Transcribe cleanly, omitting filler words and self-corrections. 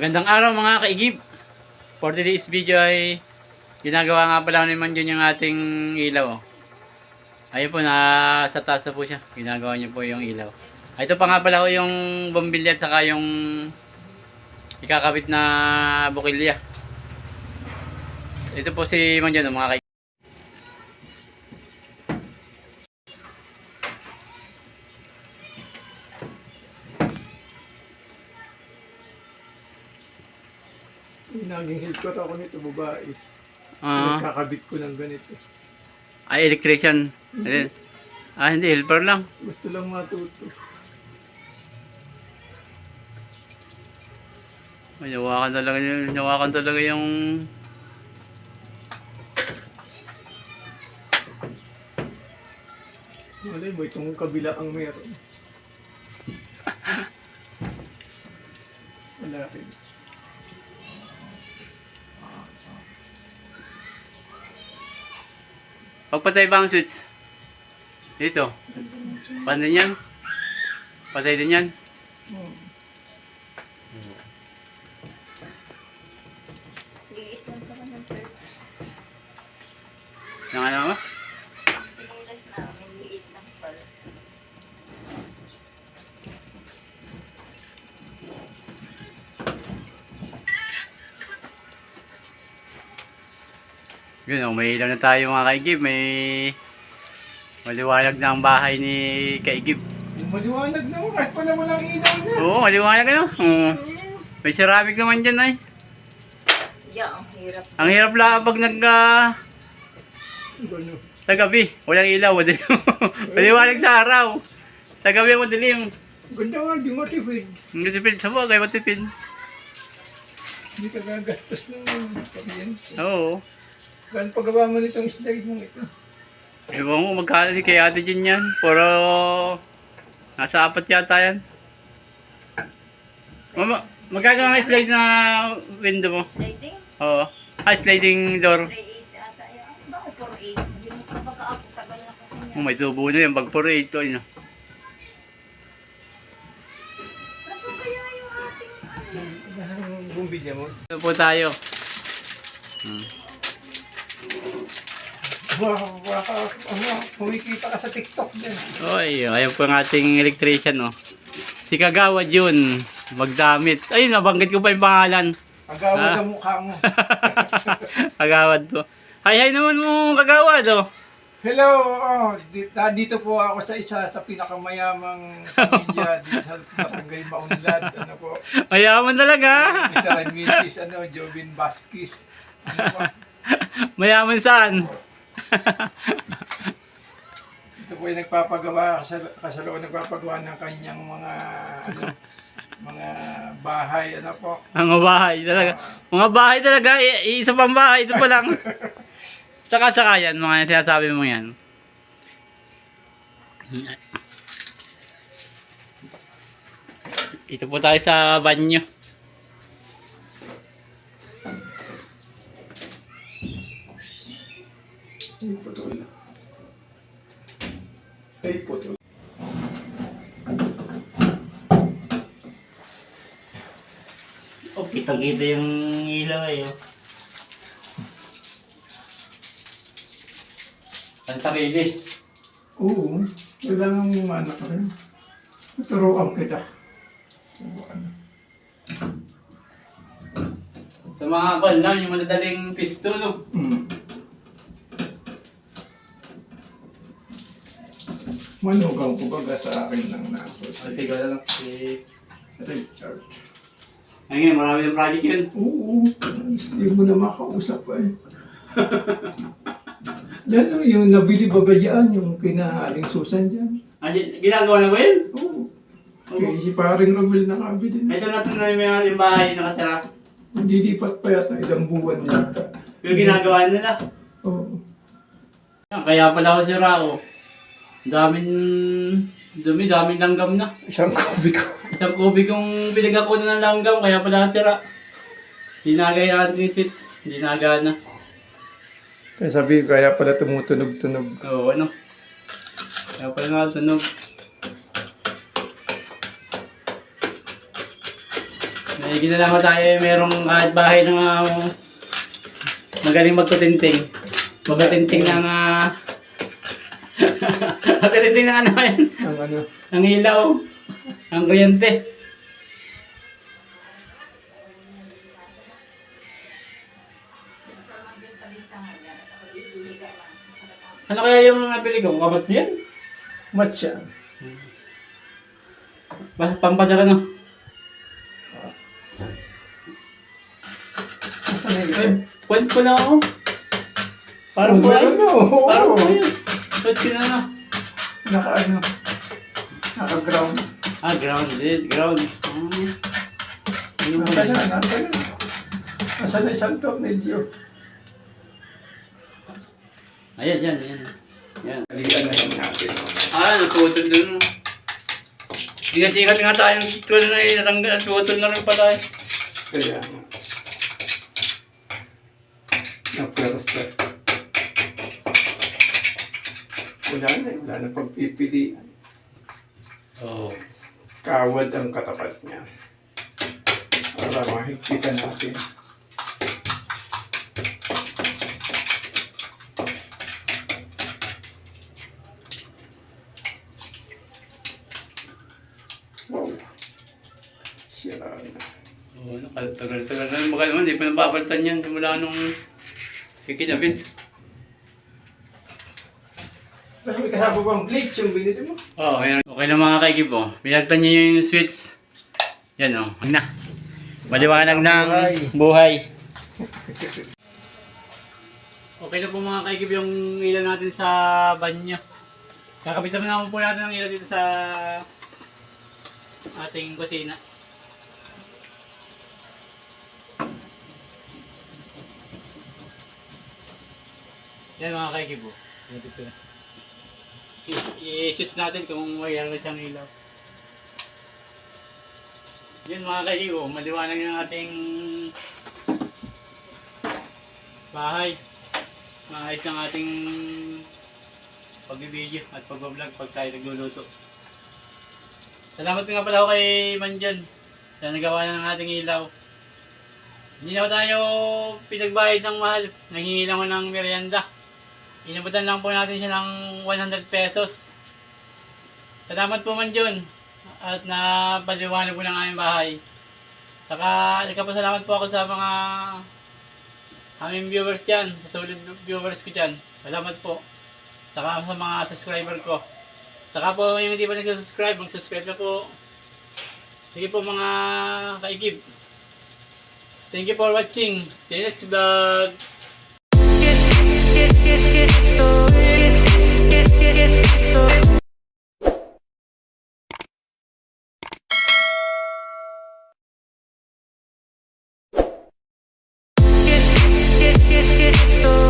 Magandang araw mga kaigib. For today's video ay ginagawa nga pala ni Manjon yung ating ilaw. Ayun po, nasa taas na po siya. Ginagawa niya po yung ilaw. Ito pa nga pala ho yung bombilya at saka yung ikakabit na bukilya. Ito po si Manjon mga kaigib. Naging helper ako nito, babae. Ah, Kakabit ko ng ganito. ay electrician. Hindi, helper lang. Gusto lang matuto. Nawakan talaga yung Malay mo, itong kabila ang meron. Wala rin. pagpatay ba ang switch? Dito. Paano yan? Patay din yan? Hmm. Liit lang naman ng purpose. Yung ano ba? Sinilas namin, liit lang pala. Yun, may ilaw na tayo mga kaigib. May maliwanag na ang bahay ni kaigib. Maliwanag naman, kahit pa naman ang ilaw na. Oo, maliwanag ano? Oo. May ceramic naman dyan ay. Yeah, ang hirap. Ang hirap lang pag Gano. sa gabi. Walang ilaw. Maliwanag sa araw. Sa gabi madilim. Ganda nga, di matipid. Matipid sa bagay, matipid. Hindi ka gagastos ng kuryente. Oo. Gano'n paggawa mo nitong slide mong ito. Ewan ko, magkano si kay Ate Jean yan. Pero nasa 4 yata yan. Magkano ang slide na window mo? Sliding? Oo. Sliding door. 3.8 ata. Bakit 4.8? Hindi mo pa baka ako tagal na kasi niya. May tubo na yan. Pag 4 ito. Ano. Kaso kaya yung ating ano? Ang bumbilya mo. Ito po tayo. Kumikita ka sa TikTok din. Oy, ayun po ang ating electrician. Oh. Si Kagawad yun. Magdamit. Ayun, nabanggit ko pa yung pangalan. Agawad ang mukha mo. Kagawad to. Hi naman mo Kagawad. Oh. Hello! Dito po ako sa isa sa pinakamayamang pamilya dito sa Barangay Maunlad. Ano po? Mayaman talaga. Mr. and Mrs. Jobin Vasquez. Ano po? Mayaman saan? Ito po yung nagpapagawa, kasalaw nagpapagawa ng kanyang mga bahay, ano po. Mga bahay talaga. Mga bahay talaga. Isa pang bahay. Ito pa lang. Saka yan. Mga sinasabi mo yan. Ito po tayo sa banyo. Ay, putol. Ay, putol. Oh, kitang-kita yung ilaw eh. Oh. Ang sarili. Oo, kailangan mo manak ka rin. Turuan kita. Sa mga kwan lang, yung madadaling pisto, no? Manugang ko baga sa akin ng naso. Sige, wala lang. Si... Richard. Ayun, marami ng project yun. Oo, hindi mo na makausap pa eh. Yan yung nabili ba ba yan, yung kinahaling Susan dyan? Ginagawa na ba yun? Oo. Kaya si paring Romel nakabili na. Ito natin na yung bahay nakatira. Hindi lipat pa yata, ilang buwan yata. Yung ginagawa nila. Oo. Kaya pala ako si Rao. Daming langgam na. Isang kubiko. Isang kubik yung pinagakunan ng langgam, kaya pala sira. Dinagay natin yung switch. Dinaga na. Kaya sabi ko, kaya pala tumutunog-tunog. Oo, ano. Kaya pala nga, tunog. May ginalaman tayo, merong kahit bahay ng magaling magtutinting. Magtutinting ng magtutinting ng ano yan? Ang ano. Ang ilaw. Ang kuryente. Ano kaya yung nabili ko? Kabat yan? Match siya. Basta pampadala no? Saan na isa? Point ko na ako. Parang po Meron na, oo. Parang po yun. Point ko na no? Naka ano. Naka-ground. Ah, grounded. Ground. Ano ba Nasa yun? na, nasa na. Nasa na isang tornilyo. Ayan, yan, yan. Yan. Alian na lang natin. Ah, naputol dun. Ingat-ingat nga tayo. Tuwal na eh. Natanggal. Naputol na rin pala eh. Kaya nga. Na-first na. Wala na pagpipilian. Oo. Kawad ang katapat niya. Para mahigpitan natin. Wow. Sira na. Oo, tagal-tagal na. Baka naman, di pa napapalitan yan. Simula nung kikinabit. Pero may kasama bang bleach yung binili mo? Oo, ayan. Okay na mga kaikip oh. Pinagtan niya yung switch. Yan oh. Huwag na. Maliwanag ng buhay. Okay na po mga kaikip yung ilaw natin sa banyo. Kakapitan naman po natin ang ilaw dito sa ating kusina. Yan mga kaikip oh. Dito na. I-switch natin kung mayroon na siyang ilaw. Yan mga kaibigo, maliwanag ng ating bahay. Maayos ng ating pag-video at pag-vlog pag tayo nagluluto. Salamat nga pala ako kay Manjan sa nagawa ng ating ilaw. Hindi na tayo pinagbayad ng mahal. Nanghingi lang ko ng merienda. Inabutan lang po natin siya ng 100 pesos. Salamat po Manjon at napaliwanag po ng aming bahay. Saka nagpapasalamat po ako sa mga aming viewers dyan, sa solid viewers ko dyan. Salamat po. Saka sa mga subscriber ko. Saka po yung hindi pa nag-subscribe, mag-subscribe na po. Sige po mga kaikib. Thank you for watching. See you next vlog. Get